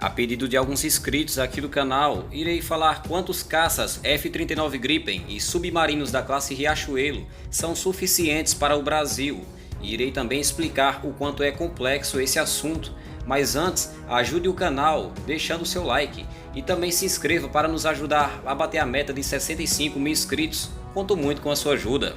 A pedido de alguns inscritos aqui do canal, irei falar quantos caças F-39 Gripen e submarinos da classe Riachuelo são suficientes para o Brasil. E irei também explicar o quanto é complexo esse assunto, mas antes ajude o canal deixando seu like e também se inscreva para nos ajudar a bater a meta de 65 mil inscritos. Conto muito com a sua ajuda.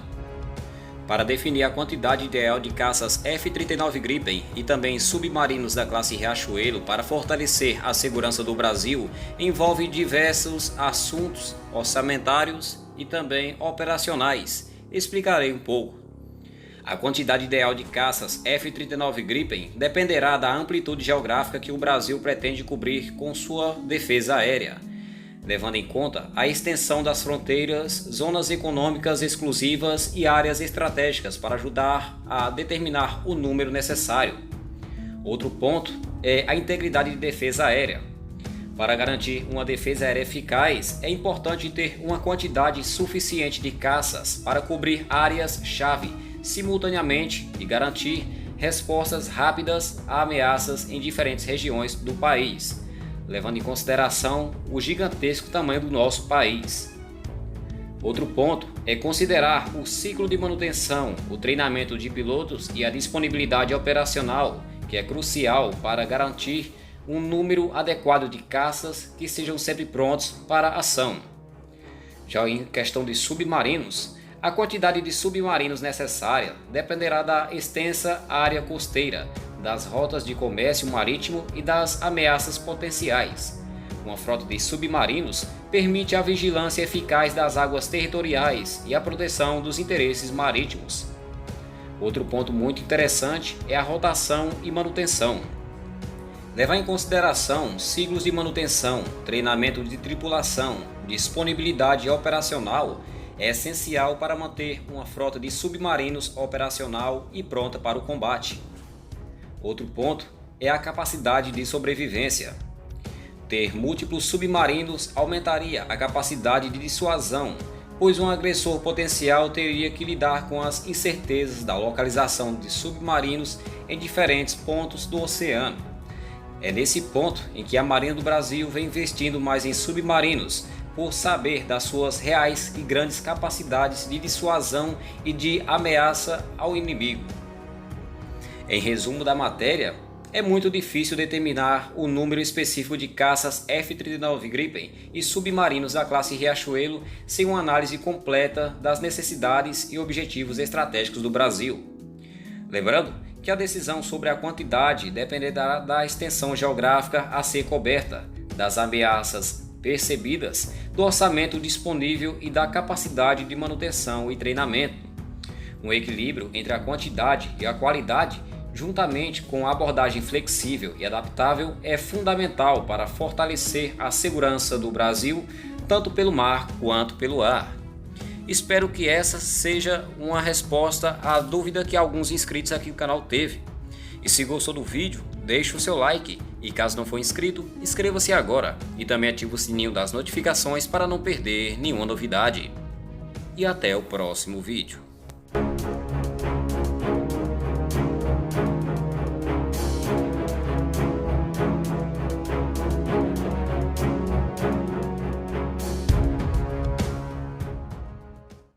Para definir a quantidade ideal de caças F-39 Gripen e também submarinos da classe Riachuelo para fortalecer a segurança do Brasil, envolve diversos assuntos orçamentários e também operacionais. Explicarei um pouco. A quantidade ideal de caças F-39 Gripen dependerá da amplitude geográfica que o Brasil pretende cobrir com sua defesa aérea, levando em conta a extensão das fronteiras, zonas econômicas exclusivas e áreas estratégicas para ajudar a determinar o número necessário. Outro ponto é a integridade de defesa aérea. Para garantir uma defesa aérea eficaz, é importante ter uma quantidade suficiente de caças para cobrir áreas-chave simultaneamente e garantir respostas rápidas a ameaças em diferentes regiões do país, levando em consideração o gigantesco tamanho do nosso país. Outro ponto é considerar o ciclo de manutenção, o treinamento de pilotos e a disponibilidade operacional, que é crucial para garantir um número adequado de caças que sejam sempre prontos para a ação. Já em questão de submarinos, a quantidade de submarinos necessária dependerá da extensa área costeira, das rotas de comércio marítimo e das ameaças potenciais. Uma frota de submarinos permite a vigilância eficaz das águas territoriais e a proteção dos interesses marítimos. Outro ponto muito interessante é a rotação e manutenção. Levar em consideração ciclos de manutenção, treinamento de tripulação, disponibilidade operacional é essencial para manter uma frota de submarinos operacional e pronta para o combate. Outro ponto é a capacidade de sobrevivência. Ter múltiplos submarinos aumentaria a capacidade de dissuasão, pois um agressor potencial teria que lidar com as incertezas da localização de submarinos em diferentes pontos do oceano. É nesse ponto em que a Marinha do Brasil vem investindo mais em submarinos, por saber das suas reais e grandes capacidades de dissuasão e de ameaça ao inimigo. Em resumo da matéria, é muito difícil determinar o número específico de caças F-39 Gripen e submarinos da classe Riachuelo sem uma análise completa das necessidades e objetivos estratégicos do Brasil. Lembrando que a decisão sobre a quantidade dependerá da extensão geográfica a ser coberta, das ameaças percebidas, do orçamento disponível e da capacidade de manutenção e treinamento. Um equilíbrio entre a quantidade e a qualidade, juntamente com a abordagem flexível e adaptável, é fundamental para fortalecer a segurança do Brasil, tanto pelo mar quanto pelo ar. Espero que essa seja uma resposta à dúvida que alguns inscritos aqui do canal teve. E se gostou do vídeo, deixe o seu like e caso não for inscrito, inscreva-se agora e também ative o sininho das notificações para não perder nenhuma novidade. E até o próximo vídeo.